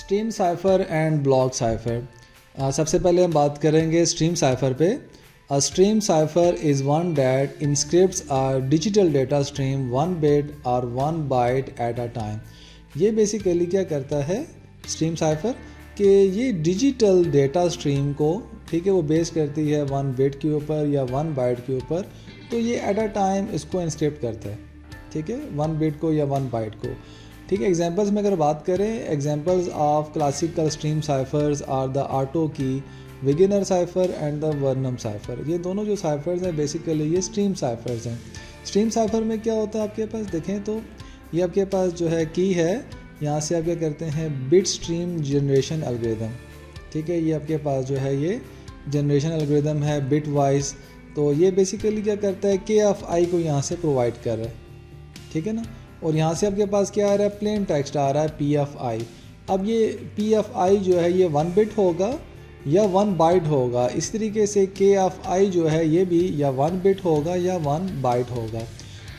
Stream cipher and block cipher. सबसे पहले हम बात करेंगे स्ट्रीम साइफ़र पे। A stream cipher is one that encrypts a digital data stream 1 bit और 1 बाइट एट अ टाइम। ये बेसिकली क्या करता है स्ट्रीम साइफ़र कि ये डिजिटल डेटा स्ट्रीम को, ठीक है, वो बेस करती है 1 बिट के ऊपर या 1 बाइट के ऊपर, तो ये एट अ टाइम इसको इंस्क्रिप्ट करता है, ठीक है, 1 बिट को या 1 बाइट को। ठीक है, एग्जांपल्स में अगर बात करें, examples of classical stream ciphers are the autokey, Vigenere cipher and the Vernam cipher. ये दोनों जो साइफर्स हैं बेसिकली ये स्ट्रीम साइफर्स हैं। स्ट्रीम साइफर में क्या होता है आपके पास, देखें तो ये आपके पास जो है की है, यहाँ से आप क्या करते हैं बिट स्ट्रीम जनरेशन एल्गोरिदम। ठीक है, ये आपके पास जो है ये जनरेशन एल्गोरिदम है बिट वाइज। तो ये बेसिकली क्या करता है के ऑफ आई को यहाँ से प्रोवाइड कर रहा है, ठीक है ना। और यहाँ से आपके पास क्या आ रहा है, प्लेन टेक्स्ट आ रहा है पी एफ आई। अब ये पी एफ आई जो है ये 1 बिट होगा या 1 बाइट होगा। इस तरीके से के एफ आई जो है ये भी या 1 बिट होगा या 1 बाइट होगा,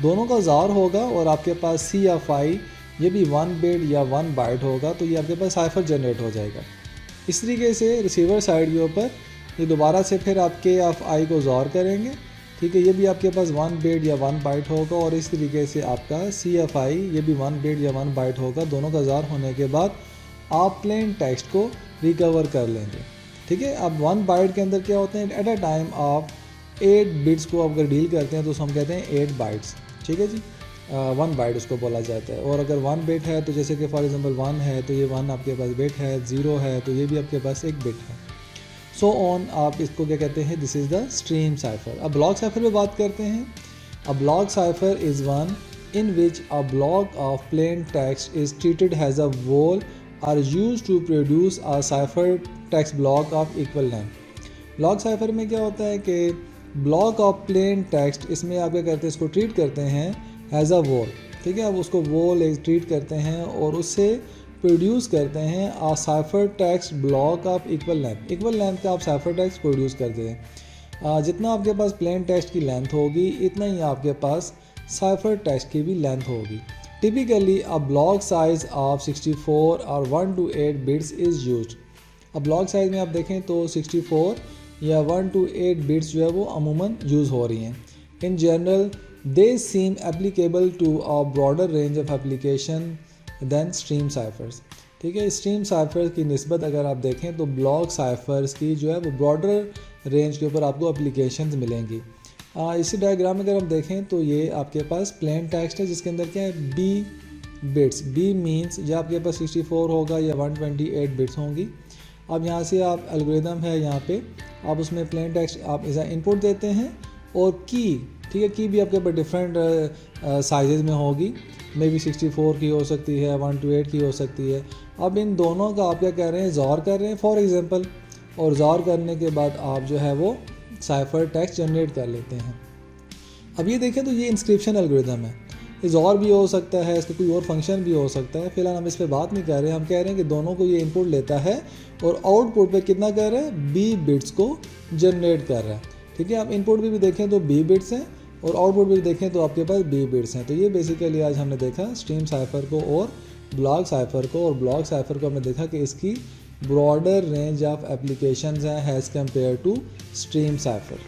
दोनों का ज़ार होगा। और आपके पास सी एफ आई ये भी 1 बिट या 1 बाइट होगा, तो ये आपके पास साइफर जनरेट हो जाएगा। इस तरीके से रिसीवर साइड के ऊपर ये दोबारा से फिर आप के एफ आई को ज़ार करेंगे, ठीक है, ये भी आपके पास 1 बिट या 1 बाइट होगा। और इस तरीके से आपका सी एफ आई ये भी 1 बिट या 1 बाइट होगा। दोनों का ज़ार होने के बाद आप प्लेन टेक्स्ट को रिकवर कर लेंगे, ठीक है। अब 1 बाइट के अंदर क्या होते हैं, एट अ टाइम आप 8 बिट्स को अगर डील करते हैं तो हम कहते हैं 8 बाइट्स, ठीक है जी। 1 बाइट उसको बोला जाता है। और अगर 1 बिट है तो जैसे कि फॉर एग्जांपल 1 है तो ये 1 आपके पास बिट है, 0 है तो ये भी आपके पास 1 बिट है, सो ऑन। आप इसको क्या कहते हैं, this is the stream cipher. अब ब्लॉक साइफर पे बात करते हैं। A block cipher is one in which a block of plain text is treated as a whole are used to produce a cipher text block of equal length. Block cipher में क्या होता है कि block of plain text, इसमें आप क्या करते हैं, इसको ट्रीट करते हैं हैज़ अ वोल, ठीक है। अब उसको वोल ट्रीट करते हैं और उससे प्रोड्यूस करते हैं a cipher text block of equal length. Equal length का आप साइफर टेक्स्ट प्रोड्यूस करते हैं। जितना आपके पास प्लेन टेक्स्ट की लेंथ होगी इतना ही आपके पास साइफर टेक्स्ट की भी लेंथ होगी। Typically a block size of 64 और 1 to 8 बिट्स इज़ यूज्ड। अब ब्लॉक साइज में आप देखें तो 64 या 1 to 8 बिट्स जो है वो अमूमन यूज़ हो रही हैं। In general they seem applicable to a broader range of application than stream ciphers, ठीक है। स्ट्रीम साइफर्स की निस्बत अगर आप देखें तो ब्लॉक साइफर्स की जो है वो ब्रॉडर रेंज के ऊपर आपको एप्लीकेशंस मिलेंगी। इसी डायग्राम में अगर हम देखें तो ये आपके पास प्लेन टेक्स्ट है जिसके अंदर क्या है, बी बिट्स। बी मीन्स या आपके पास 64 होगा या 128 बिट्स होंगी। अब यहाँ से आप एल्गोरिदम है, यहाँ पे आप उसमें प्लेन टेक्स्ट आप इसे इनपुट देते हैं और की, ठीक है, की भी आपके पास डिफरेंट साइजेज़ में होगी, मे बी 64 की हो सकती है, 128 की हो सकती है। अब इन दोनों का आप क्या कर रहे हैं, ज़ार कर रहे हैं फॉर एग्जांपल, और ज़ार करने के बाद आप जो है वो साइफर टेक्स्ट जनरेट कर लेते हैं। अब ये देखें तो ये इंस्क्रिप्शन एल्गोरिदम है, ये ज़ार भी हो सकता है, इसका कोई और फंक्शन भी हो सकता है। फिलहाल हम इस पर बात नहीं कर रहे हैं, हम कह रहे हैं कि दोनों को ये इनपुट लेता है और आउटपुट पे कितना कर रहा है, बी बिट्स को जनरेट कर रहा है, ठीक है। आप इनपुट भी देखें तो बी बिट्स हैं और आउटपुट भी देखें तो आपके पास बी बिट्स हैं। तो ये बेसिकली आज हमने देखा स्ट्रीम साइफर को और ब्लॉक साइफर को। और ब्लॉक साइफर को हमने देखा कि इसकी ब्रॉडर रेंज ऑफ एप्लीकेशंस हैं as compare to stream cipher.